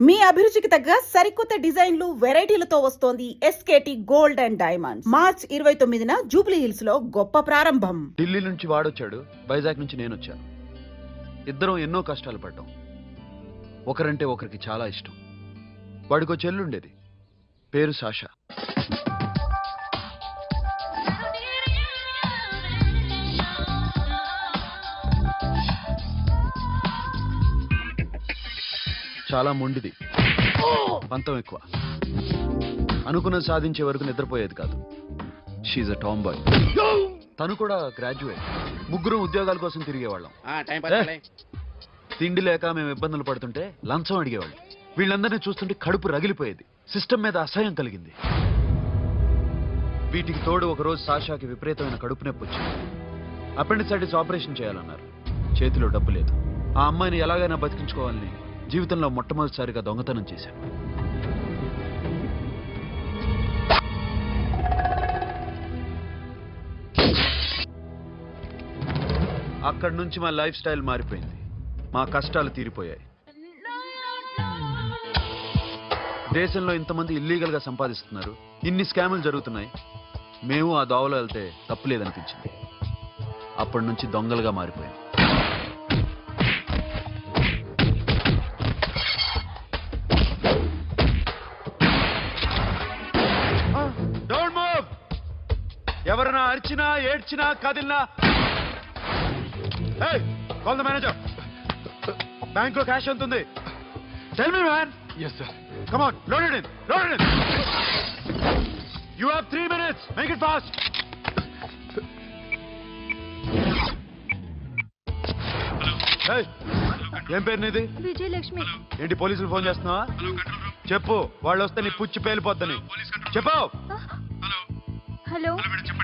మీ అభిరుచికి తగ్గ సరికొత్త డిజైన్లు వెరైటీలతో వస్తోంది SKT gold and diamonds. March 29న జూబ్లీ హిల్స్ లో గొప్ప ప్రారంభం. ఢిల్లీ నుంచి వాడొచ్చాడు, వైజాగ్ నుంచి నేను వచ్చాను. ఇద్దరం ఎన్నో కష్టాలు పడ్డాం. ఒకరంటే ఒకరికి చాలా ఇష్టం. వాడికో చెల్లుండేది, పేరు సాషా. చాలా మొండిది, పంతం ఎక్కువ. అనుకున్నది సాధించే వరకు నిద్రపోయేది కాదు. She's a tomboy. తను కూడా గ్రాడ్యుయేట్. ముగ్గురం ఉద్యోగాల కోసం తిరిగేవాళ్ళం. తిండి లేక మేము ఇబ్బందులు పడుతుంటే లంచం అడిగేవాళ్ళం. వీళ్ళందరినీ చూస్తుంటే కడుపు రగిలిపోయేది. సిస్టమ్ మీద అసహ్యం కలిగింది. వీటికి తోడు ఒకరోజు సాషాకి విపరీతమైన కడుపు నొప్పి వచ్చింది. అపెండిసైటిస్ ఆపరేషన్ చేయాలన్నారు. చేతిలో డబ్బు లేదు. ఆ అమ్మాయిని ఎలాగైనా బతికించుకోవాలని జీవితంలో మొట్టమొదటిసారిగా దొంగతనం చేశాను. అక్కడి నుంచి మా లైఫ్ స్టైల్ మారిపోయింది. మా కష్టాలు తీరిపోయాయి. దేశంలో ఇంతమంది ఇల్లీగల్ గా సంపాదిస్తున్నారు, ఇన్ని స్కాములు జరుగుతున్నాయి. మేము ఆ దోవలో వెళ్తే తప్పులేదనిపించింది. అప్పటి నుంచి దొంగలుగా మారిపోయాం. ఎవరైనా అరిచినా ఏడ్చినా కదిలినా కాల్ ద మేనేజర్. బ్యాంక్ లో క్యాష్ ఎంత ఉంది? Tell me man. Yes, sir. Come on, load it in. Load it in. You have 3 minutes. Make it fast. Hey, ఏం పేరు నీది? విజయలక్ష్మి. ఏంటి పోలీసులు ఫోన్ చేస్తున్నావా? చెప్పు, వాళ్ళు వస్తే నీ పుచ్చి పేలిపోద్దని చెప్పు. హలో,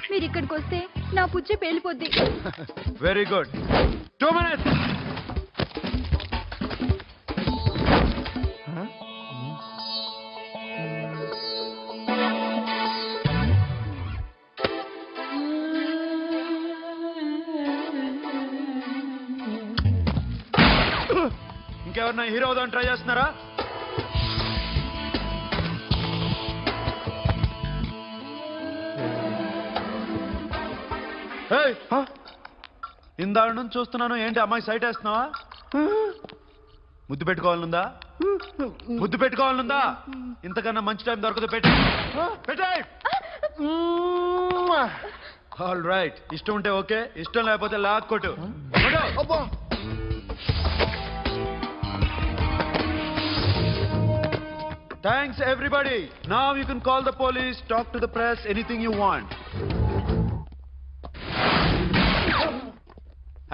మీరు ఇక్కడికి వస్తే నా పుచ్చే పేలిపోద్ది. Very good. 2 minutes. ఇంకెవరన్నా హీరో అవుదాం ట్రై చేస్తున్నారా? ఇందాక నుంచి చూస్తున్నాను, ఏంటి అమ్మాయి సైట్ వేస్తున్నావా? ముద్దు పెట్టుకోవాలనుందా? ముద్దు పెట్టుకోవాలనుందా? ఇంతకన్నా మంచి టైం దొరకదు. పెట్టే. All right. ఇష్టం ఉంటే ఓకే, ఇష్టం లేకపోతే లాక్కొట్టు. Thanks everybody. Now you can call the police, talk to the press, anything you want.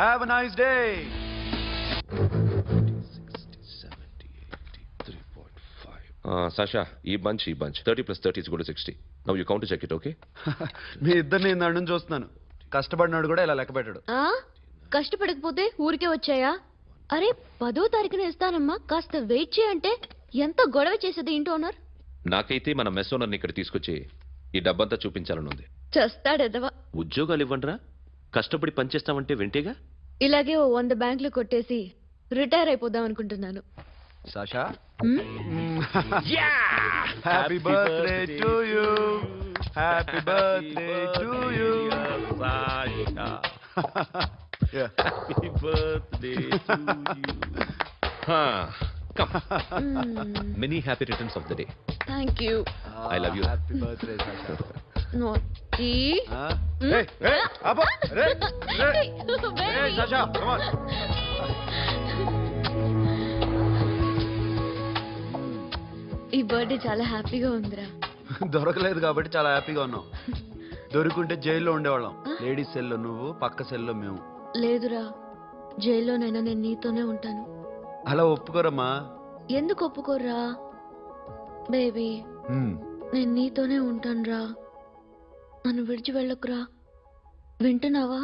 Have a nice day. 60, 70, 80, 3.5. Sasha, ఈ bunch 30 plus 30 is equal to 60. Now you count to check it, okay? మీ ఇద్దరిని ఇందాక నుంచి చూస్తున్నాను. కష్టపడినాడు కూడా ఇలా లెక్క పెట్టాడు. కష్టపడకపోతే ఊరికే వచ్చాయా? అరే 10వ తారీఖున ఇస్తానమ్మా, కాస్త వెయిట్ చేయంటే ఎంత గొడవ చేసేది ఇంటి ఓనర్. నాకైతే మన మెస్ ఓనర్ని ఇక్కడ తీసుకొచ్చి ఈ డబ్బంతా చూపించాలని ఉంది. చస్తాడెదవా. ఉద్యోగాలు ఇవ్వండిరా, కష్టపడి పనిచేస్తామంటే వింటేగా. ఇలాగే ఓ 100 బ్యాంకులు కొట్టేసి రిటైర్ అయిపోదాం అనుకుంటున్నాను. Sasha, happy birthday to you. Happy birthday to you Sasha. Happy birthday to you. Come. Many happy returns of the day. Thank you. I love you. Happy birthday, Sasha. Naughty. Hey, Abba. Hey, Sasha, come on. ఈ birthday చాలా హ్యాపీగా ఉందిరా. దొరకలేదు కాబట్టి చాలా హ్యాపీగా ఉన్నాం. దొరుకుంటే జైల్లో ఉండేవాళ్ళం. లేడీస్ సెల్లో నువ్వు, పక్క సెల్లో మేము. లేదురా, జైల్లోనైనా నేను నీతోనే ఉంటాను. అలా ఒప్పుకోరమ్మా. ఎందుకు ఒప్పుకోర్రా బేబీ? నేను నీతోనే ఉంటానురా, నన్ను విడిచి వెళ్ళకురా. వింటున్నావా?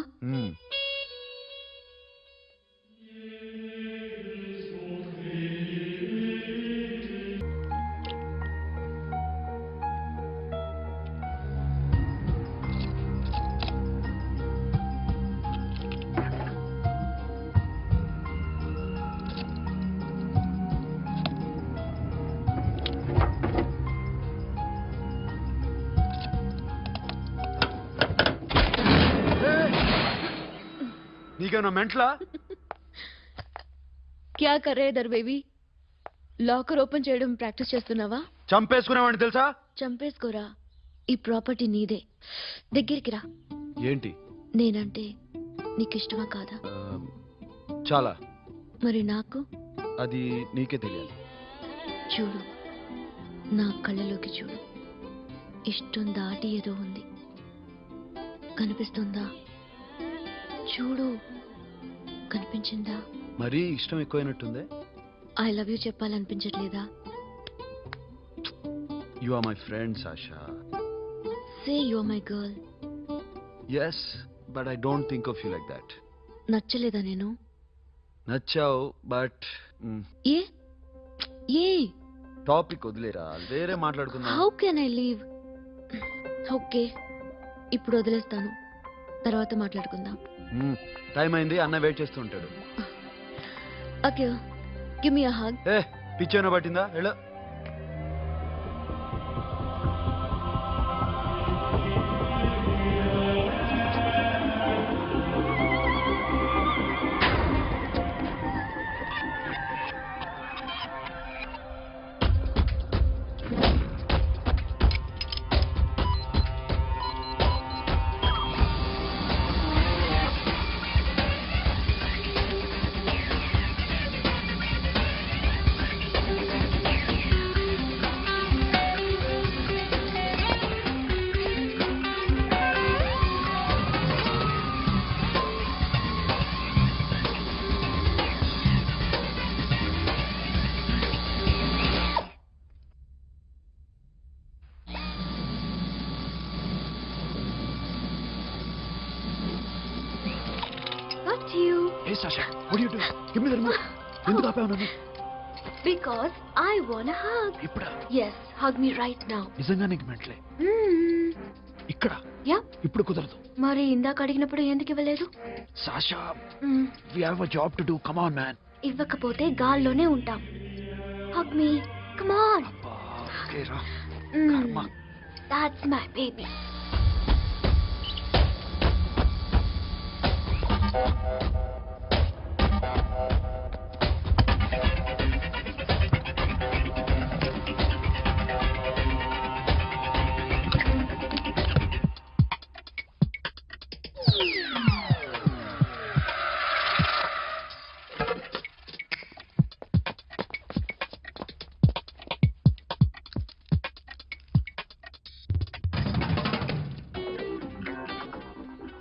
నీకేమన్నా మెంట్లా? క్యా కరే ఇధర్ బేబీ? లాకర్ ఓపెన్ చేయడం ప్రాక్టీస్ చేస్తున్నావా? చంపేసుకునేవాడిని తెలుసా? చంపేసుకోరా, ఈ ప్రాపర్టీ నీదే. దగ్గరికి రా. ఏంటి? నేనంటే నీకు ఇష్టమా కాదా? చాలా. మరి నాకు? అది నీకే తెలియాలి. చూడు, నా కళ్ళలోకి చూడు. ఇష్టం దాటి ఏదో ఉంది, కనిపిస్తుందా? చూడు, కనిపించిందా? మరీ ఇష్టం ఎక్కువైనట్టుందే. ఐ లవ్ యూ చెప్పాలనిపించట్లేదా? You are my friend Sasha. Say you are my girl. Yes, but I don't think of you like that. నచ్చలేదా నేను? నచ్చావు, బట్ ఏ ఏ టాపిక్ వదిలేరా, వేరే మాట్లాడుకుందాం. How can I leave? Okay, ఇప్పుడు వదిలేస్తాను, తర్వాత మాట్లాడుకుందాం. టైం అయింది, అన్న వెయిట్ చేస్తూ ఉంటాడు. Okay, give me a hug. ఏ పిచ్చేనా పట్టిందా? వెళ్ళు. Not you. Hey Sasha, what are you doing? Give me the remote. ఎందుకు ఆపావు నన్ను? Because I want a hug. ఇప్పుడా? Yes, hug me right now. నిజంగా నీకు మెంట్లే? ఇక్కడ Yeah. ఇప్పుడు కుదరదు. మరి ఇందాక అడిగినప్పుడు ఎందుకు ఇవ్వలేదు? Sasha, we have a job to do. Come on, man. ఇవ్వకపోతే గాల్లోనే ఉంటాం. Hug me. Come on. అబ్బా, ఓకే రా. కర్మ. That's my baby.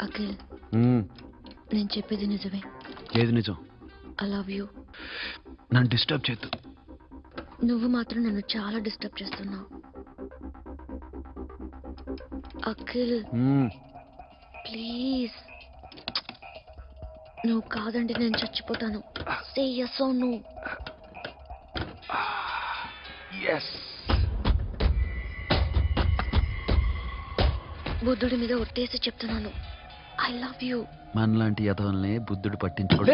అఖిల్, నేను చెప్పేది నిజమే. ఏది నిజం? I love you. నన్ను డిస్టర్బ్ చేయొద్దు. నువ్వు మాత్రం నన్ను చాలా డిస్టర్బ్ చేస్తున్నావు. అఖిల్ ప్లీజ్, నువ్వు కాదంటే నేను చచ్చిపోతాను. సే yes or no. yes. బుద్ధుడి మీద ఒట్టేసి చెప్తున్నాను, ఐ లవ్ యూ. మనలాంటి యథవల్ని బుద్ధుడు పట్టించుకోడు.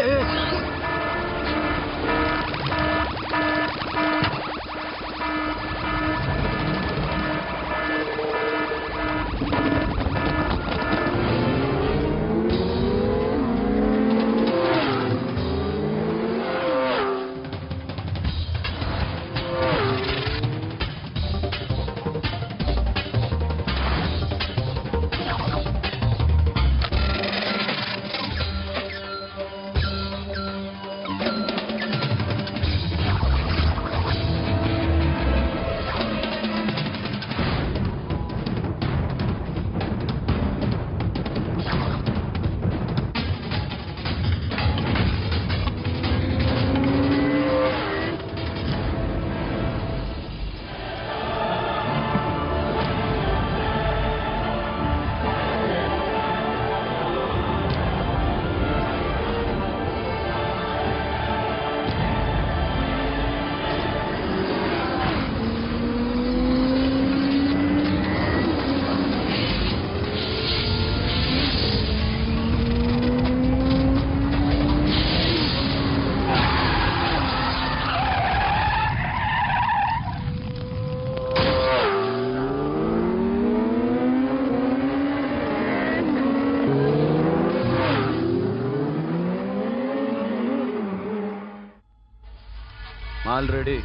ఆల్రెడీ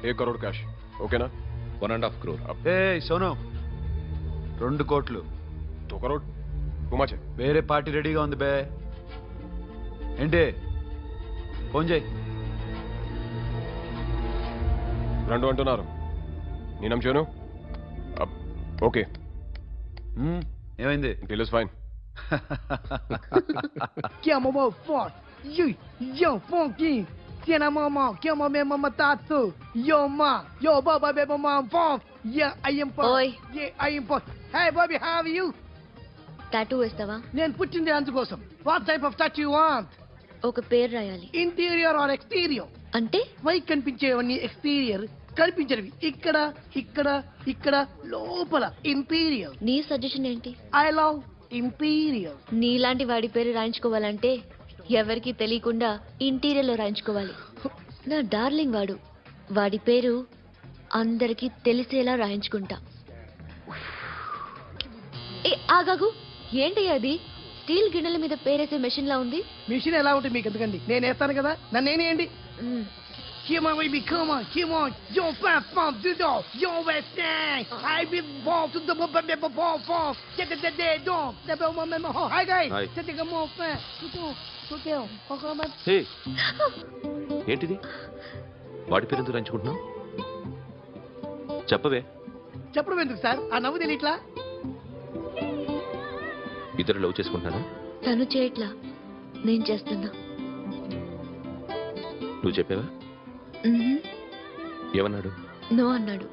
1 करोड़ कैश ओकेना 1.5 crore. ఏ సోను 2 కోట్లు 2 करोड़ टू मच है వేరే పార్టీ రెడీగా ఉంది బే ఏంటి ఫోన్ చేయి రెండు అంటున్నారు నీ నమ్ముచాను ఓకే ఏమైంది deal is fine Que é mamão forte. Yo, funky. Tiena mamão, que é mamão mamatato. Yo, ma. Yo, baba, baby, mom, funk. Yeah, I am funk. Oi. Yeah, I am funk. Hey, Bobby, how are you? Tattoo వేస్తావా? నేను పుట్టింది అందుకోసం. What type of tattoo you want? ఒక పేరు రాయాలి. Interior or exterior? అంటే పై కనిపించేవన్నీ exterior, కనిపించేవి ఇక్కడ ఇక్కడ ఇక్కడ లోపల ఇంటీరియర్. నీ సజెషన్ ఏంటి? I love interior. నీలాంటి వాడి పేరు రాయించుకోవాలంటే ఎవరికి తెలియకుండా ఇంటీరియర్ లో రాయించుకోవాలి. నా డార్లింగ్ వాడు. వాడి పేరు అందరికి తెలిసేలా రాయించుకుంటా. ఏ ఆగాగు, ఏంటి అది? స్టీల్ గిన్నెల మీద పేరేసే మెషిన్ లా ఉంది. మిషన్ ఎలా ఉంటుంది మీకు ఎందుకండి, నేను వేస్తాను కదా, నన్ను నేనేయండి. మ్, Come on, baby, come on. Yo, fast, fast, do it. Yo, West End. I be born to the bomb. Get the dog. The bomb. Hi, guys. Hi. Take a more fast. Go. Come on. హే ఏంటిది వాడి పేరు ఎందుకు రంచుకుంటున్నావు? చెప్పవే. చెప్పడం ఎందుకు sir, ఆ నవ్వు తెలియట్లా? ఇద్దరు లవ్ చేసుకుంటానా? తను చేయట్లా, నేను చేస్తున్నా. నువ్వు చెప్పావా? మ్హూ. ఏమన్నాడు? నో అన్నాడు.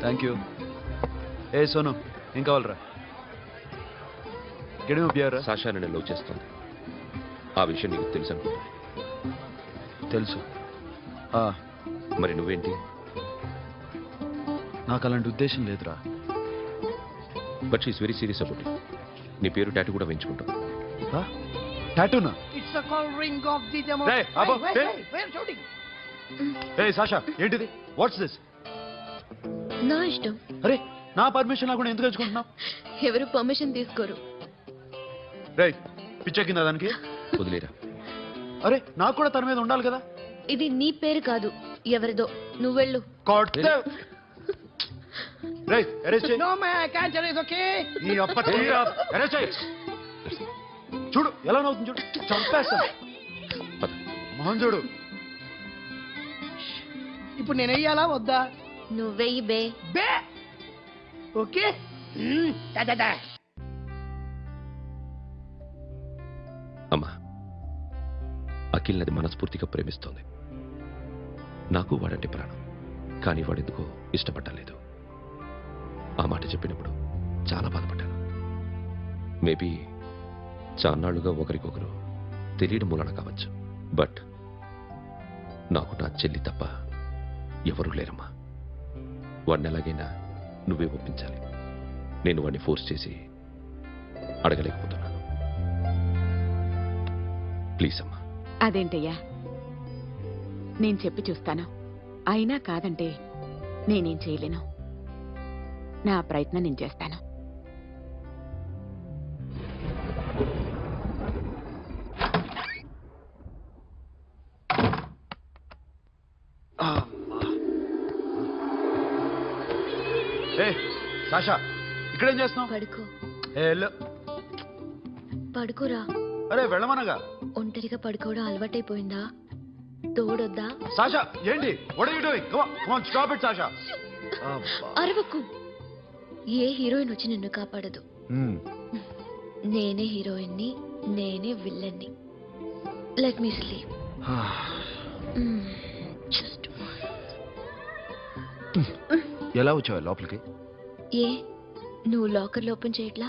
Thank you. ఏ సోను ఏం కావాలరా? గడిమి బియ్యారా? సాషా నేను లవ్ చేస్తాను. ఆ విషయం నీకు తెలుసు అనుకుంటా. తెలుసు. మరి నువ్వేంటి? నాకు అలాంటి ఉద్దేశం లేదురా. But she's very serious about it. నీ పేరు టాటూ కూడా వేయించుకుంటాం. టాటూనా? It's a call ring of the demo. Hey, Abba, hey. Where shooting? ఏ సాషా ఏంటిది? What's this? నా ఇష్టం. అరే నా పర్మిషన్ లేకుండా ఎందుకు తెచ్చుకుంటున్నావు? ఎవరు పర్మిషన్ తీసుకోరు. రే పిచ్చెక్కిందా దానికి? వదిలేరా. అరే నాకు కూడా తన మీద ఉండాలి కదా. ఇది నీ పేరు కాదు, ఎవరిదో. నువ్వెళ్ళు. రేయ్ అరెస్ట్ చేయి. No man, can't you, it's okay? నీ అప్ప తీరా అరెస్ట్ చేయి. చూడు ఎలా నవ్వుతుంది చూడు. చంపేస్తా. పద. మోహన్ చూడు. ఇప్పుడు నేను వెయ్యాలా వద్దా? నువ్వెయ్యి బే. బే ఓకే. Da. అమ్మా, అఖిల్ నది మనస్ఫూర్తిగా ప్రేమిస్తోంది. నాకు వాడంటే ప్రాణం. కానీ వాడెందుకో ఇష్టపడలేదు. ఆ మాట చెప్పినప్పుడు చాలా బాధపడ్డాను. మేబీ చాన్నాళ్లుగా ఒకరికొకరు తెలియడం మూలన కావచ్చు. బట్ నాకు నా చెల్లి తప్ప ఎవరూ లేరమ్మా. వాడిని ఎలాగైనా నువ్వే ఒప్పించాలి. నేను వాడిని ఫోర్స్ చేసి అడగలేకపోతున్నాను. ప్లీజ్ అమ్మా. అదేంటయ్యా, నేను చెప్పి చూస్తాను. అయినా కాదంటే నేనేం చేయలేను. నా ప్రయత్నం నేను చేస్తాను. ఏ సాషా ఇక్కడేం చేస్తున్నావు? పడుకో. ఏ వెళ్ళు. పడుకోరా. అరే వెళ్ళమనగా. ఒంటరిగా పడుకోవడం అలవాటైపోయిందా? తోడొద్దా? సాషా ఏంటి? What are you doing? Come on stop it Sasha. అరవకు. ఏ హీరోయిన్ వచ్చి నిన్ను కాపాడదు. నేనే హీరోయిన్ని, నేనే విల్లన్ని. Let me sleep. జస్ట్ ఎలా వచ్చావు లోపలికి? ఏ నువ్వు లాకర్ ఓపెన్ చేయట్లా?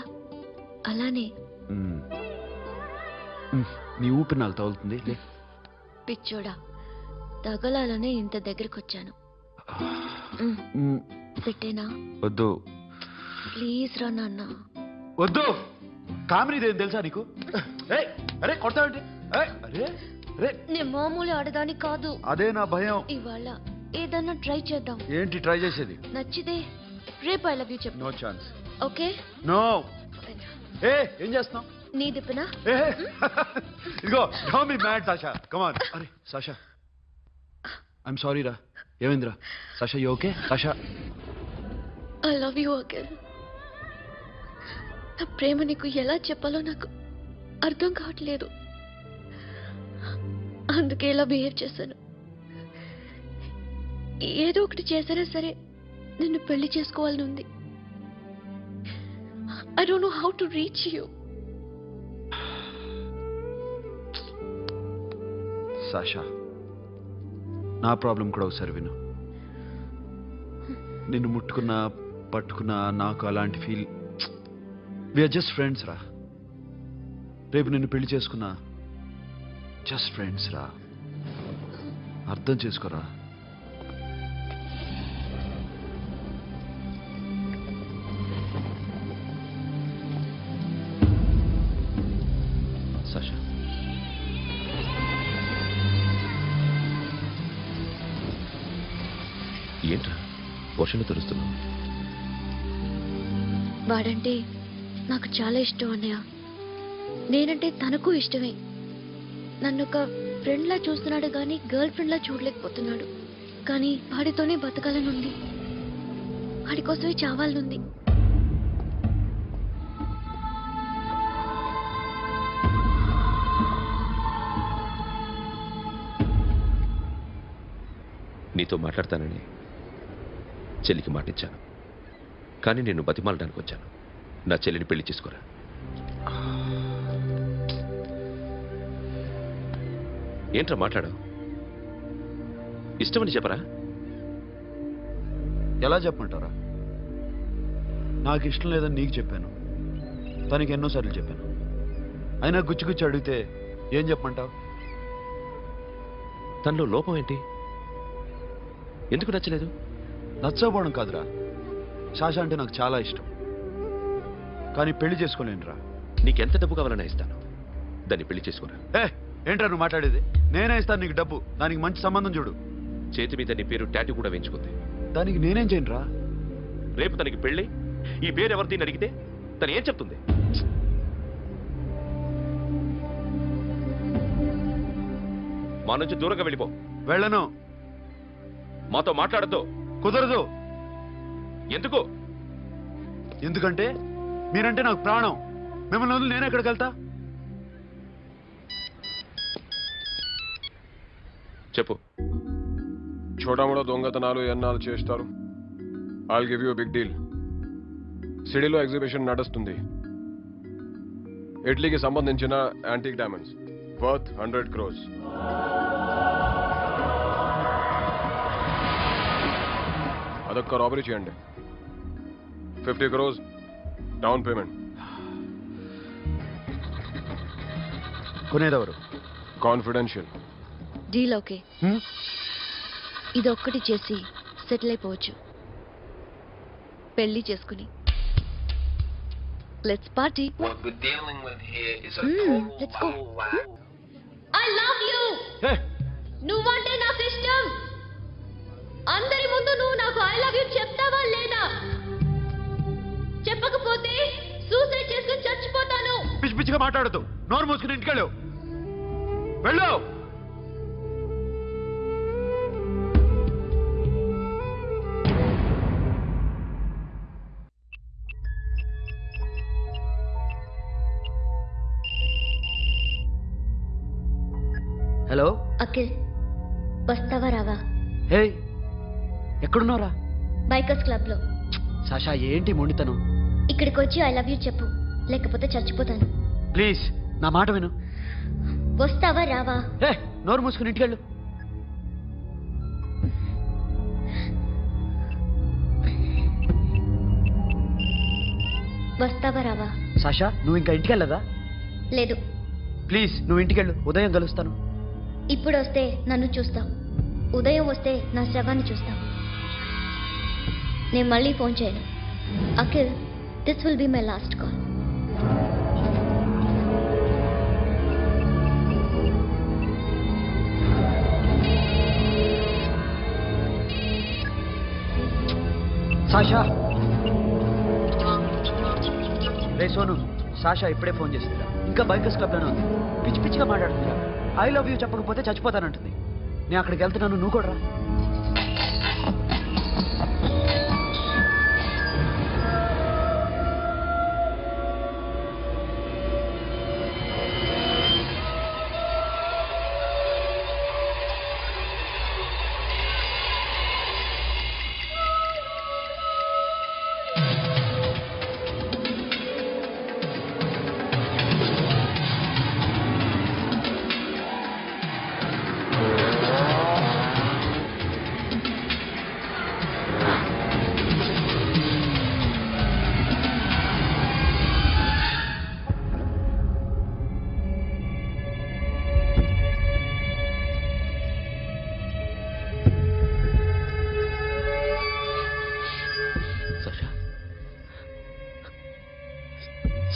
అలానే. నీ ఊపిరి నాకు తగులుతుంది. లే. పిచ్చోడా, తగలాలనే ఇంత దగ్గరకు వచ్చాను. పెట్టేనా? వద్దు. ప్లీజ్ రా నాన్న. వద్దు. కామినీదేం తెలుసా నీకు? అరే కొడతావేంటి? అరే అరే నేను మామూలు ఆడదాని కాదు. అదే నా భయం. ఇవాళ ఏదన్నా ట్రై చేద్దాం. ఏంటి ట్రై చేసేది? నచ్చితే రేపు ఐ లవ్ యూ చెప్పు. No chance. ఓకే? నో. ఏం చేస్తున్నావు? నీ దిప్పునా? ఇదిగో don't be mad Sasha, come on. అరే సాషా, ఐఎమ్ సారీ రా. ఏమైందిరా Sasha? You okay Sasha? I love you Akhil. నా ప్రేమ నీకు ఎలా చెప్పాలో నాకు అర్థం కావట్లేదు. అందుకే ఇలా బిహేవ్ చేశాను. ఏదో ఒకటి చేసినా సరే నిన్ను పెళ్లి చేసుకోవాలని ఉంది. I don't know how to reach you. Sasha, నా ప్రాబ్లం కూడా ఒకసారి విను. నిన్ను ముట్టుకున్నా పట్టుకున్నా నాకు అలాంటి ఫీల్. వీఆర్ జస్ట్ ఫ్రెండ్స్ రా. రేపు నిన్ను పెళ్లి చేసుకున్నా జస్ట్ ఫ్రెండ్స్ రా. అర్థం చేసుకోరా. సాషా, ఏంట్రా వర్షంలో తెలుస్తున్నావు? వాడంటే నాకు చాలా ఇష్టం అన్నయ్య. నేనంటే తనకు ఇష్టమే. నన్ను ఒక ఫ్రెండ్ లా చూస్తున్నాడు కానీ గర్ల్ ఫ్రెండ్ లా చూడలేకపోతున్నాడు. కానీ వాడితోనే బతకాలని ఉంది. వాడి కోసమే చావాలనుంది. నీతో మాట్లాడతానని చెల్లికి మాటిచ్చాను, కానీ నేను బతిమాలడానికి వచ్చాను. నా చెల్లిని పెళ్లి చేసుకోరా. ఏంట్రా మాట్లాడావు? ఇష్టమని చెప్పరా? ఎలా చెప్పమంటారా? నాకు ఇష్టం లేదని నీకు చెప్పాను, తనకి ఎన్నోసార్లు చెప్పాను. అయినా గుచ్చి గుచ్చి అడిగితే ఏం చెప్పమంటావు? తనలో లోపం ఏంటి? ఎందుకు నచ్చలేదు? నచ్చకపోవడం కాదురా, శాష అంటే నాకు చాలా ఇష్టం, కానీ పెళ్లి చేసుకోలేనురా. నీకెంత డబ్బు కావాలన్నా ఇస్తాను, దాన్ని పెళ్లి చేసుకోరా. ఏంట్రా నువ్వు మాట్లాడేది? నేనే ఇస్తాను నీకు డబ్బు, దానికి మంచి సంబంధం చూడు. చేతి మీద నీ పేరు టాటూ కూడా వేయించుకుంది. దానికి నేనేం చేయనురా? రేపు తనకి పెళ్ళి ఈ పేరు ఎవరిది అడిగితే తను ఏం చెప్తుంది? మా నుంచి దూరంగా వెళ్ళిపో. వెళ్ళను. మాతో మాట్లాడద్దు. కుదరదు. ఎందుకు? ఎందుకంటే మీరంటే నాకు ప్రాణం. మిమ్మల్ని వదిలి నేను ఎక్కడికి వెళ్తా? చెప్పు. చోటామోటా దొంగతనాలు ఎన్నాళ్ళు చేస్తారు? I'll give you big deal. సిటీలో ఎగ్జిబిషన్ నడుస్తుంది. ఇటలీకి సంబంధించిన యాంటిక్ డైమండ్స్ వర్త్ 100 crores. అదొక్క రాబరీ చేయండి. 50 crores డౌన్ పేమెంట్. కొనేదెవరు? కాన్ఫిడెన్షియల్. Deal okay. ఇదొక్కటి చేసి సెటిల్ అయిపోవచ్చు. పెళ్లి చేసుకుని let's party. What we're dealing with here is a let's total go. whole I love you. నువ్వంటే నాకు ఇష్టం. అందరి ముందు నువ్వు నాకు ఐ లవ్ యూ చెప్తావా లేదా? చెప్పకపోతే సూసైడ్ చేసుకుని చచ్చిపోతాను. పిచ్చి పిచ్చిగా మాట్లాడదు. నోరు మూసుకుని ఇంటికి వెళ్ళు. వెళ్ళు. హలో అఖిల్, వస్తావా రావా? హే, ఎక్కడున్నావురా? బైకర్స్ క్లబ్ లో. సాషా, ఏంటి మొండితనం? ఇక్కడికి వచ్చి ఐ లవ్ యూ చెప్పు, లేకపోతే చచ్చిపోతాను. ప్లీజ్ నా మాట విను. వస్తావా రావా? హే, నోరు మూసుకుని ఇంటికి వెళ్ళు. వస్తావా రావా? సాషా, నువ్వు ఇంకా ఇంటికి వెళ్ళదా? లేదు. ప్లీజ్ నువ్వు ఇంటికి వెళ్ళు. ఉదయం కలుస్తాను. ఇప్పుడు వస్తే నన్ను చూస్తావు, ఉదయం వస్తే నా శవాన్ని చూస్తావు. నేను మళ్ళీ ఫోన్ చేయను. Akhil, this will be my last call. Sasha, ray Sonu, Sasha ఇప్పుడే ఫోన్ చేసిందిరా. ఇంకా బైకర్స్ క్లబ్లోనే ఉంది. పిచ్చి పిచ్చిగా మాట్లాడుతుందిరా. ఐ లవ్ యూ చెప్పకపోతే చచ్చిపోతానంటుంది. నేను అక్కడికి వెళ్తున్నాను, నువ్వు కూడా రా.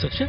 సక్ష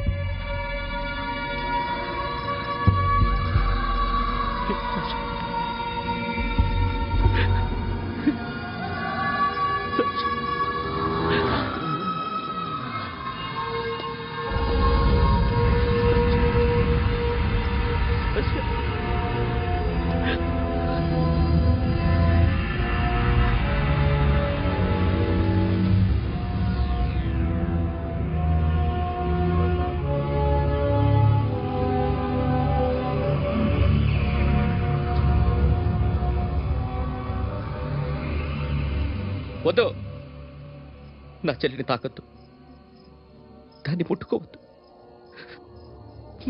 వద్దు, నా చెల్లిని తాకద్దు, దాన్ని ముట్టుకోవద్దు.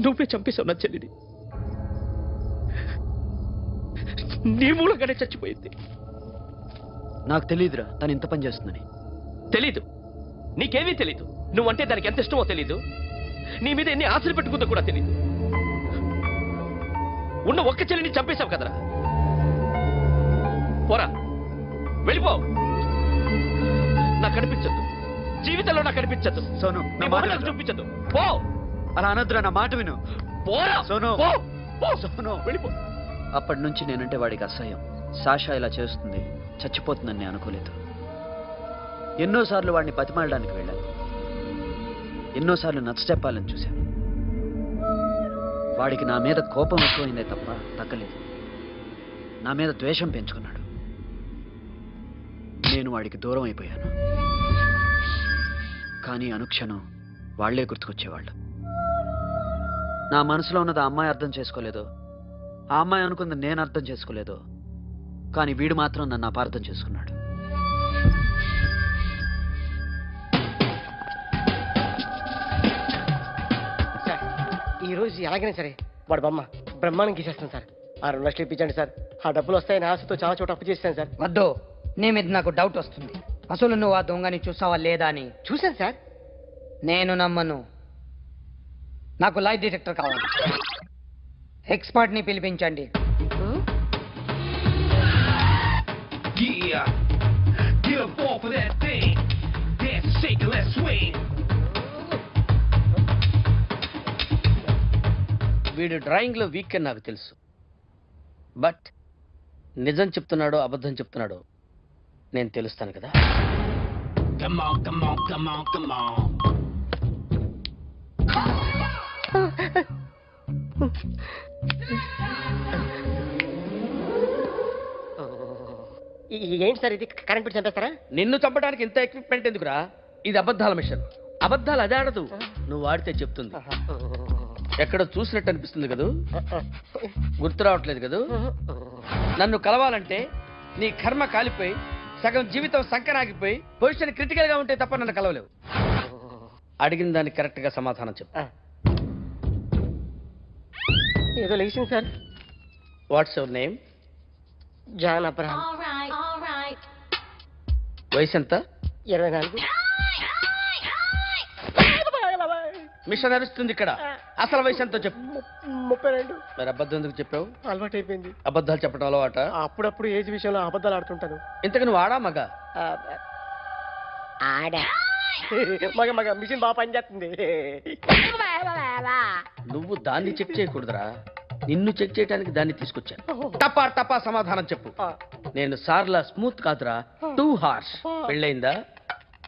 నువ్వే చంపేశావు నా చెల్లిని. నీ మూలంగానే చచ్చిపోయింది. నాకు తెలియదురా తను ఇంత పని చేస్తుందని. తెలీదు, నీకేమీ తెలీదు. నువ్వంటే దానికి ఎంత ఇష్టమో తెలీదు. నీ మీద ఎన్ని ఆశలు పెట్టుకుందో కూడా తెలీదు. ఉన్న ఒక్క చెల్లిని చంపేశావు కదరా. పోరా, వెళ్ళిపో. నాకు కనిపించద్దు, జీవితంలో నాకు కనిపించద్దు. సోను, నీ మొహం నాకు చూపించద్దు. పో. అలా అనొద్దురా, నా మాట విను. పోరా సోను. పో. పో. సోను, వెళ్ళిపో. అప్పటి నుంచి నేనంటే వాడికి అసహ్యం. సాషా ఇలా చేస్తుంది, చచ్చిపోతుందని నేను అనుకోలేదు. ఎన్నోసార్లు వాడిని బతిమాలడానికి వెళ్ళాను, ఎన్నోసార్లు నచ్చ చెప్పాలని చూశాను. వాడికి నా మీద కోపం ఎక్కువైందే తప్ప తగ్గలేదు. నా మీద ద్వేషం పెంచుకున్నాడు. నేను వాడికి దూరం అయిపోయాను. కానీ అనుక్షణం వాళ్లే గుర్తుకొచ్చేవాళ్ళు. నా మనసులో ఉన్నది ఆ అమ్మాయి అర్థం చేసుకోలేదో, ఆ అమ్మాయి అనుకుంది నేను అర్థం చేసుకోలేదో, కానీ వీడు మాత్రం నన్ను అపార్థం చేసుకున్నాడు. సార్, ఈరోజు ఎలాగైనా సరే వాడు బొమ్మ బ్రహ్మాండం గీసేస్తాను సార్. ఆ 2 లక్షలు ఇప్పించండి సార్. ఆ డబ్బులు వస్తాయని ఆశతో చాలా చోట అప్పు చేస్తాను సార్. వద్దు, నీ మీద నాకు డౌట్ వస్తుంది. అసలు నువ్వు ఆ దొంగని చూసావా లేదా అని. చూశాను సార్. నేను నమ్మను. నాకు లై డిటెక్టర్ కావాలి. ఎక్స్పర్ట్ ని పిలిపించండి. Yeah, get up off of that thing. Dance and shake and let's swing. వీడు డ్రాయింగ్లో వీక్ అని నాకు తెలుసు. బట్ నిజం చెప్తున్నాడో అబద్ధం చెప్తున్నాడో నేను తెలుస్తాను కదా. Come on, come on, come on, come on. ఏంటి సార్ ఇది? కరెంట్ బిల్ చంపేస్తారా? నిన్ను చంపడానికి ఇంత ఎక్విప్మెంట్ ఎందుకురా? ఇది అబద్ధాల మిషన్. అబద్ధాలు అదే ఆడదు, నువ్వు ఆడితే చెప్తుంది. ఎక్కడ చూసినట్టు అనిపిస్తుంది కదూ, గుర్తు రావట్లేదు కదూ. నన్ను కలవాలంటే నీ కర్మ కాలిపోయి సగం జీవితం సంకరాగిపోయి పొజిషన్ క్రిటికల్ గా ఉంటే తప్ప నన్ను కలవలేవు. అడిగిన దానికి కరెక్ట్ గా సమాధానం చెప్పు. ఏదో లేచింది sir. What's your name? John Abraham. వయసు ఎంత? 24. మిషన్ నడుస్తుంది ఇక్కడ. అసలు వయసు ఎంతో చెప్పు. 32. మరి అబద్ధం ఎందుకు చెప్పావు? అలవాటు అయిపోయింది. అబద్ధాలు చెప్పడం అలవాట? అప్పుడప్పుడు ఏజ్ విషయంలో అబద్ధాలు ఆడుతుంటాను. ఇంతకు నువ్వు ఆడా మగ? ఆడా. మగ మగ మిషన్ బాగా పనిచేస్తుంది. నువ్వు దాన్ని చెక్ చేయకూడదురా, నిన్ను చెక్ చేయడానికి దాన్ని తీసుకొచ్చాను. టపా టపా సమాధానం చెప్పు. నేను సార్లా స్మూత్ కాదురా, టూ హార్ష్. పెళ్ళయిందా?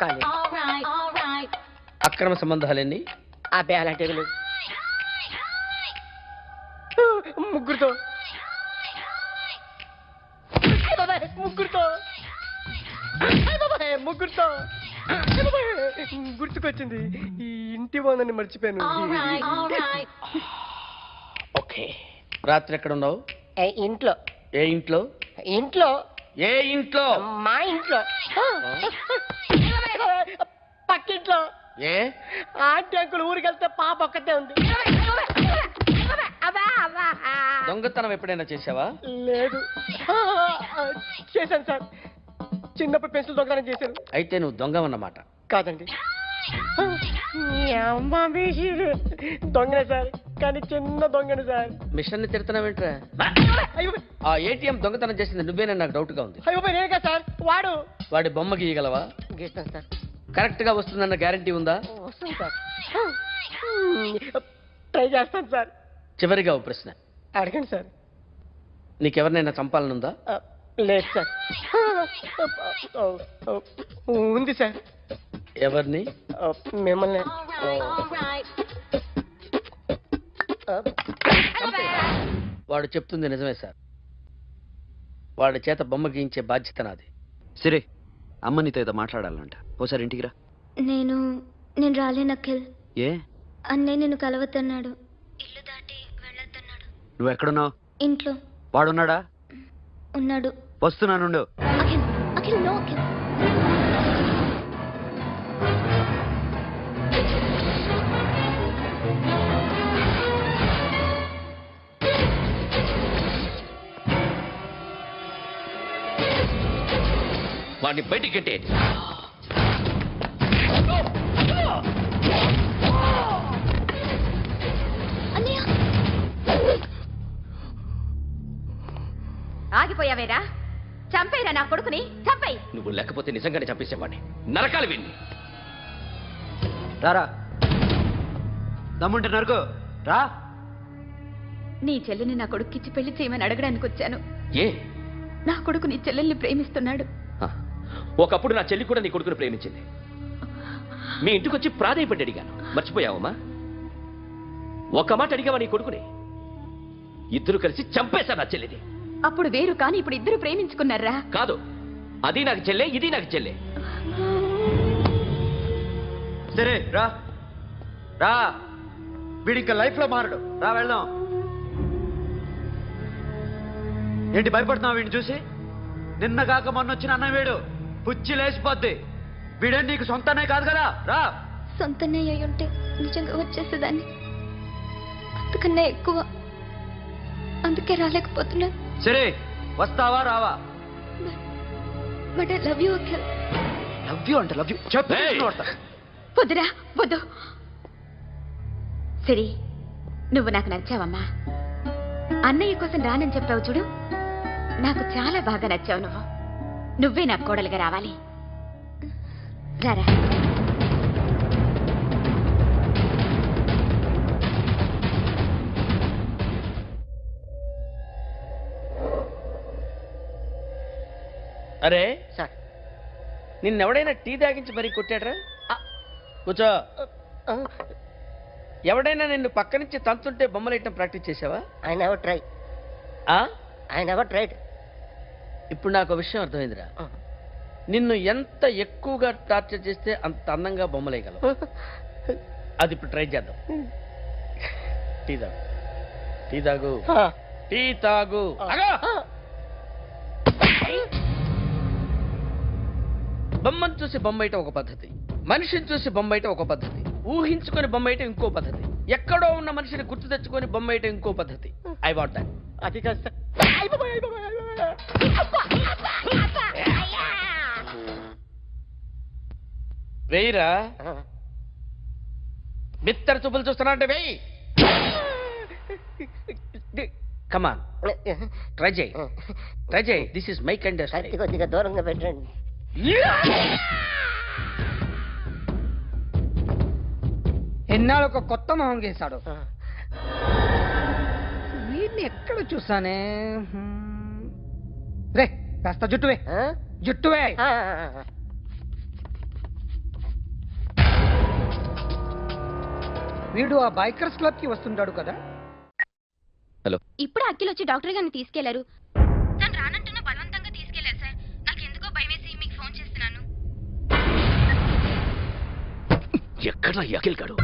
కానీ అక్రమ సంబంధాలన్నీ? అలాంటివి లేవు. ముగ్గురుతో అయ్ బాబాయ్, ముగ్గురుతో అయ్ బాబాయ్, ముగ్గురుతో అయ్ బాబాయ్, గుర్తుకొచ్చింది. ఈ ఇంటి బాగుందని మర్చిపోయాను. ఓకే, రాత్రి ఎక్కడ ఉన్నావు? ఇంట్లో. ఏ ఇంట్లో? ఇంట్లో. ఏ ఇంట్లో? మా ఇంట్లో. పక్కింట్లో. ఏ ఆంటీ అంకుల్ ఊరికి వెళ్తే పాప ఒక్కతే ఉంది. దొంగతనం ఎప్పుడైనా చేసావా? లేదు. చేశాను సార్, చిన్నప్పుడు పెన్సిల్ దొంగతనం చేశాను. అయితే నువ్వు దొంగవన్నమాట. కాదండి, దొంగనే సార్, కానీ చిన్న దొంగను సార్. మిషన్ ని తిడుతున్నావేంట్రా? అయ్యో ఆ ఏటీఎం దొంగతనం చేసింది నువ్వేనని నాకు డౌట్ గా ఉంది. అయ్యో నేనే సార్. వాడు వాడి బొమ్మ గీయగలవా? గీస్తాను సార్. కరెక్ట్ గా వస్తుందన్న గ్యారంటీ ఉందా? వస్తాను సార్, ట్రై చేస్తాను సార్. చివరిగా ఓ ప్రశ్న అడగండి సార్. నీకెవరినైనా చంపాలనుందా? లేదు సార్. ఉంది సార్. ఎవరిని? మిమ్మల్ని. వాడు చెప్తుంది నిజమే సార్. వాడి చేత బొమ్మ గీయించే బాధ్యత నాది. సరే, అమ్మ నీతో ఏదో మాట్లాడాలంట. ఓసారి ఇంటికి రా. నేను రాలేను అఖిల్. ఏ? అన్నయ్య నిన్ను కలవద్దన్నాడు. ఇల్లు దాటి వెళ్ళొద్దన్నాడు. నువ్వు ఎక్కడున్నావు? ఇంట్లో వాడున్నాడా? ఉన్నాడు. వస్తున్నానుండు. అఖిల్, అఖిల్, నో అఖిల్. వాడిని బయటికి గంటే. అన్నయ్య, ఆగిపోయావేరా? చంపేరా నా కొడుకుని, చంపేయ్. నువ్వు లేకపోతే నిజంగానే చంపేసేవాడిని. నరకాలి వీణ్ణి. రారా, దమ్ముంటే నరుకు రా. నీ చెల్లిని నా కొడుక్కిచ్చి పెళ్లి చేయమని అడగడానికి వచ్చాను. ఏ? నా కొడుకు నీ చెల్లెల్ని ప్రేమిస్తున్నాడు. హ, ఒకప్పుడు నా చెల్లి కూడా నీ కొడుకుని ప్రేమించింది. మీ ఇంటికి వచ్చి ప్రాధేయపడి అడిగాను. మర్చిపోయావమ్మా? ఒక మాట అడిగావా నీ కొడుకుని? ఇద్దరు కలిసి చంపేశా నా చెల్లిని. అప్పుడు వేరు, కానీ ఇప్పుడు ఇద్దరు ప్రేమించుకున్నారా? కాదు, అది నాకు చెల్లె, ఇది నాకు చెల్లె. సరే రా రా, వీడి ఇంకా లైఫ్ లో మారడు. రా వెళ్దాం. ఏంటి భయపడుతున్నావు వీడిని చూసి? నిన్న కాక మొన్న వచ్చిన అన్న వీడు పుచ్చి లేచిపోద్ది. వీడే నీకు సొంతనే కాదు కదా. రా. సొంతనే అయి ఉంటే నిజంగా వచ్చేసేదాన్ని. అంతకన్నా ఎక్కువ, అందుకే రాలేకపోతున్నాను. సరే, వస్తావా రావా? But I love you Akhil. Love you అంటే లవ్ యూ చెప్పు. వద్దురా, వద్దు. సరే, నువ్వు నాకు నచ్చావమ్మా. అన్నయ్య కోసం రానని చెప్పావు చూడు, నాకు చాలా బాగా నచ్చావు. నువ్వే నాకు కోడలుగా రావాలి. రారా. అరే సార్, నిన్నెవడైనా టీ తాగించి మరీ కొట్టాడ్రా? కూర్చో. ఎవడైనా నిన్ను పక్క నుంచి తంతుంటే బొమ్మలేయటం ప్రాక్టీస్ చేసావా? I never try. I never tried. ఇప్పుడు నాకు విషయం అర్థమైందిరా. నిన్ను ఎంత ఎక్కువగా టార్చర్ చేస్తే అంత అందంగా బొమ్మలేయగలవు. అది ఇప్పుడు ట్రై చేద్దాం. టీ తాగు, టీ తాగు, టీ తాగు. బొమ్మను చూసి బొమ్మయటం ఒక పద్ధతి, మనిషిని చూసి బొమ్మయటం ఒక పద్ధతి, ఊహించుకొని బొమ్మయటం ఇంకో పద్ధతి, ఎక్కడో ఉన్న మనిషిని గుర్తు తెచ్చుకొని బొమ్మయటం ఇంకో పద్ధతి. I want that. అది కాస్త వేయిరా. బిత్తర చూపులు చూస్తున్నా అంటే వేయి. కమాన్, ట్రై చేయి, ట్రై చేయి. This is my kind. కొద్దిగా దూరంగా పెట్టండి. ఎన్నాళ్ళు ఒక కొత్త మొహం గీశాడు. వీడిని ఎక్కడ చూసానే? రే కాస్త జుట్టువే, జుట్టువే. వీడు ఆ బైకర్స్ క్లబ్ కి వస్తుంటాడు కదా. హలో. ఇప్పుడు అఖిల్ వచ్చి డాక్టర్ గారిని తీసుకెళ్లారు. తను రానంటున్న బలవంతంగా తీసుకెళ్లారు సార్. నాకు ఎందుకో భయమేసి మీకు ఫోన్ చేస్తున్నాను. ఎక్కడ అఖిల్ గాడు?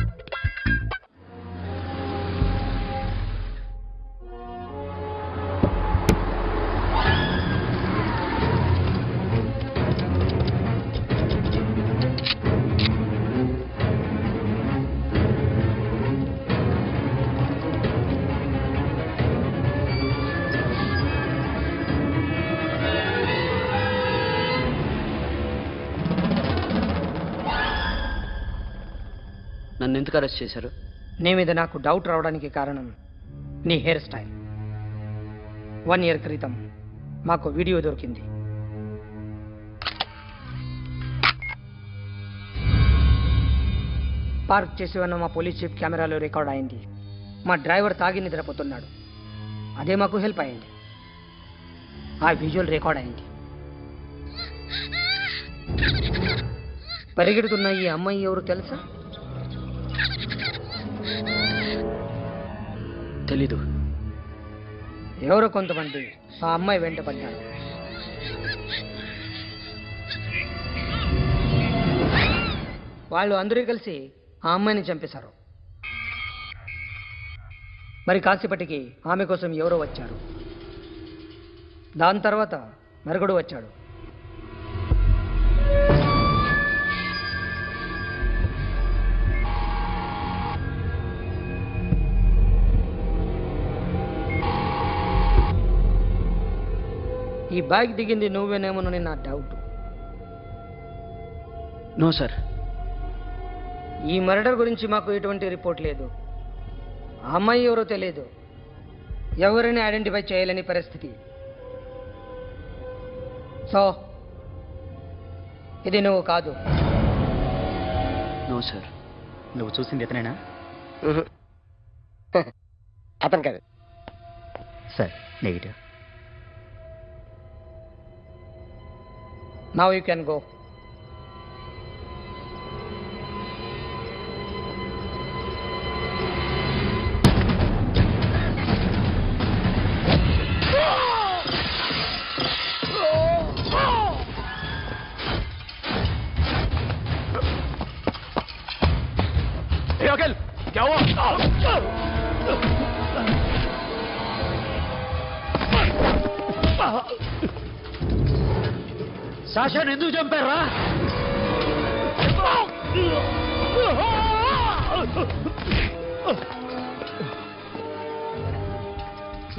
నన్ను ఎందుకు అరెస్ట్ చేశారు? నీ మీద నాకు డౌట్ రావడానికి కారణం నీ హెయిర్ స్టైల్. 1 year క్రితం మాకు వీడియో దొరికింది. పార్క్ చేసి ఉన్న మా పోలీస్ జీప్ కెమెరాలో రికార్డ్ అయింది. మా డ్రైవర్ తాగి నిద్రపోతున్నాడు. అదే మాకు హెల్ప్ అయింది. ఆ విజువల్ రికార్డ్ అయింది. పరిగెడుతున్న ఈ అమ్మాయి ఎవరు తెలుసా? తెలీదు. ఎవరో కొంతమంది ఆ అమ్మాయి వెంట పడ్డారు. వాళ్ళు అందరూ కలిసి ఆ అమ్మాయిని చంపేశారు. మరి కాసేపటికి ఆమె కోసం ఎవరో వచ్చారు. దాని తర్వాత మరొకడు వచ్చాడు. ఈ బ్యాగ్ దిగింది నువ్వేనేమోనని నా డౌట్. No sir. ఈ మర్డర్ గురించి మాకు ఎటువంటి రిపోర్ట్ లేదు. ఆ అమ్మాయి ఎవరో తెలియదు. ఎవరిని ఐడెంటిఫై చేయలేని పరిస్థితి. సో ఇది నువ్వు కాదు. No sir. నువ్వు చూసింది ఇతనేనా? అతను కాదు sir. Negative. Now you can go. Akhil क्या हुआ? సాషాని ఎందుకు చంపారా?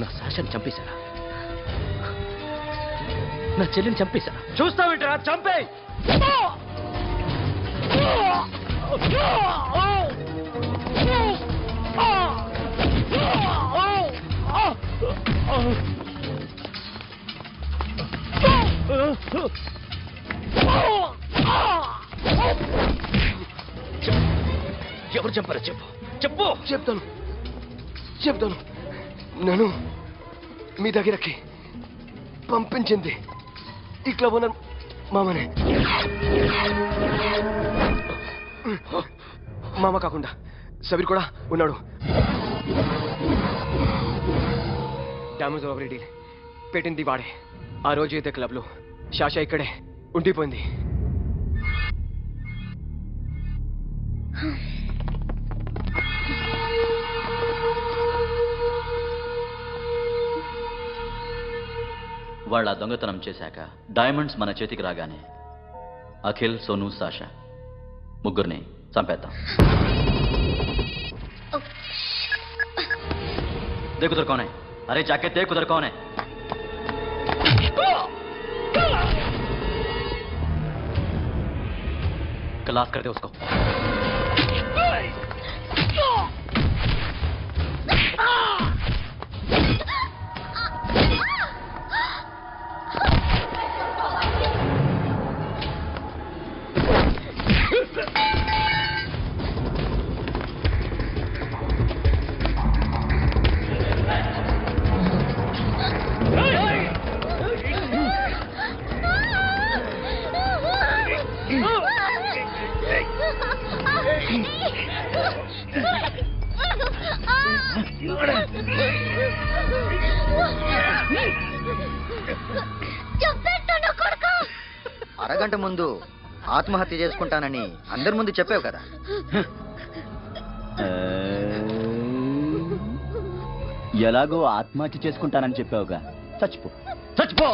నా సాషాని చంపేశారా? నా చెల్లిని చంపేశారా? చూస్తావిట్రా, చంపే. ఎవరు చంపారో చెప్పు. చెప్పు. చెప్తాను. నన్ను మీ దగ్గరకి పంపించింది ఈ క్లబ్ ఓనర్ మామనే. మామ కాకుండా సబీర్ కూడా ఉన్నాడు. డ్యామేజ్ ఓవర్ డీల్ పెట్టింది వాడే. ఆ రోజు అయితే క్లబ్లో శాషా ఇక్కడే ఉండిపోయింది. వాళ్ళ దొంగతనం చేశాక డైమండ్స్ మన చేతికి రాగానే అఖిల్, సోను, సాషా ముగ్గురిని చంపేద్దాం. देख उधर कौन है? अरे जाके देख उधर कौन है? क्लास कर दे उसको. అరగంట ముందు ఆత్మహత్య చేసుకుంటానని అందరి ముందు చెప్పావు కదా. ఎలాగో ఆత్మహత్య చేసుకుంటానని చెప్పావుగా, చచ్చిపో చచ్చిపో.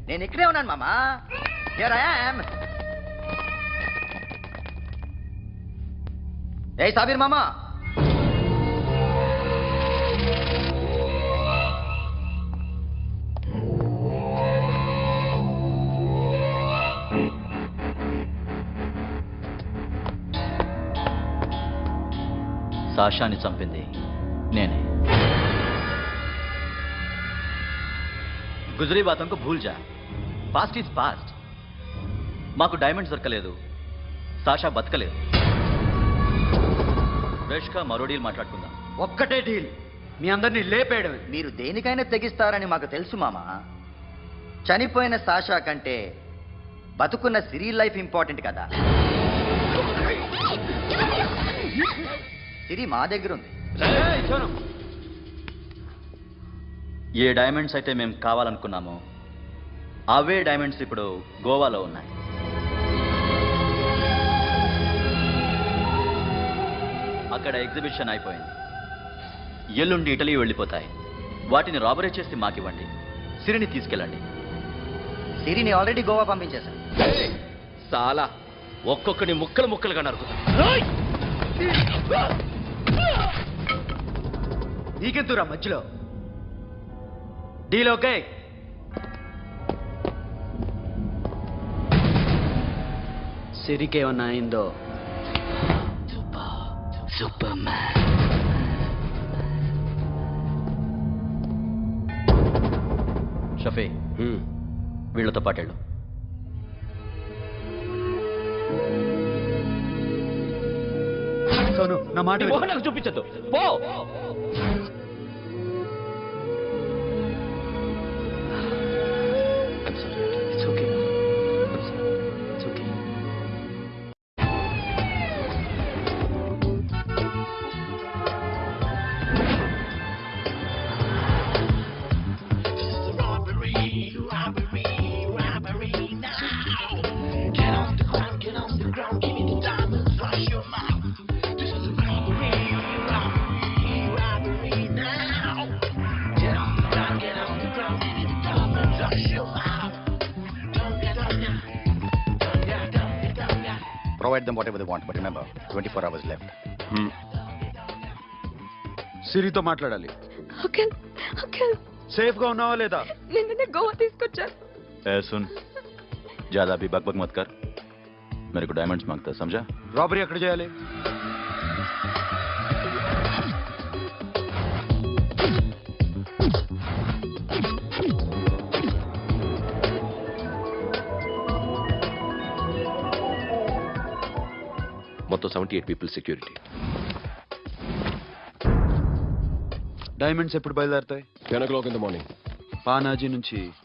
నేను ఇక్కడే ఉన్నాను మామా. Here I am. ఏ సాబీర్ మామా, సాషాని చంపింది నేనే. గుజరీ బాతంకు భూల్ జా, పాస్ట్ ఈజ్ పాస్ట్. మాకు డైమండ్స్ దొరకలేదు, సాషా బతకలేదు. ఫ్రెష్గా మరో డీల్ మాట్లాడుకుందాం. ఒక్కటే డీల్, మీ అందరినీ లేపేయడం. మీరు దేనికైనా తెగిస్తారని మాకు తెలుసు మామా. చనిపోయిన సాషా కంటే బతుకున్న సిరి లైఫ్ ఇంపార్టెంట్ కదా. సిరి మా దగ్గర ఉంది. ఏ డైమండ్స్ అయితే మేము కావాలనుకున్నామో అవే డైమండ్స్ ఇప్పుడు గోవాలో ఉన్నాయి. అక్కడ ఎగ్జిబిషన్ అయిపోయింది. ఎల్లుండి ఇటలీ వెళ్ళిపోతాయి. వాటిని రాబరీ చేసి మాకివ్వండి, సిరిని తీసుకెళ్ళండి. సిరిని ఆల్రెడీ గోవా పంపించేశాను. చాలా ఒక్కొక్కని ముక్కలు ముక్కలుగా నరుకుతా. నీకెందురా మధ్యలో? Deal okay. సిరికేమన్నా అయిందో? Super man. షఫీ, వీళ్ళతో పాటేళ్ళు. నా మాట నాకు చూపించద్దు, పో. Provide them whatever they want, but remember, 24 hours left. సిరితో మాట్లాడాలి. సేఫ్ గా ఉన్నావా లేదా? నిన్న గోవా తీసుకొచ్చాను. ए सुन, ज्यादा भी बकबक मत कर. मेरे को डायमंड्स मांगता है, समझा? రాబరీ ఎక్కడ చేయాలి? మొత్తం 78 పీపుల్ సెక్యూరిటీ. డైమండ్స్ ఎప్పుడు బయలుదేరుతాయి? 10 o'clock in the morning. Panaji నుంచి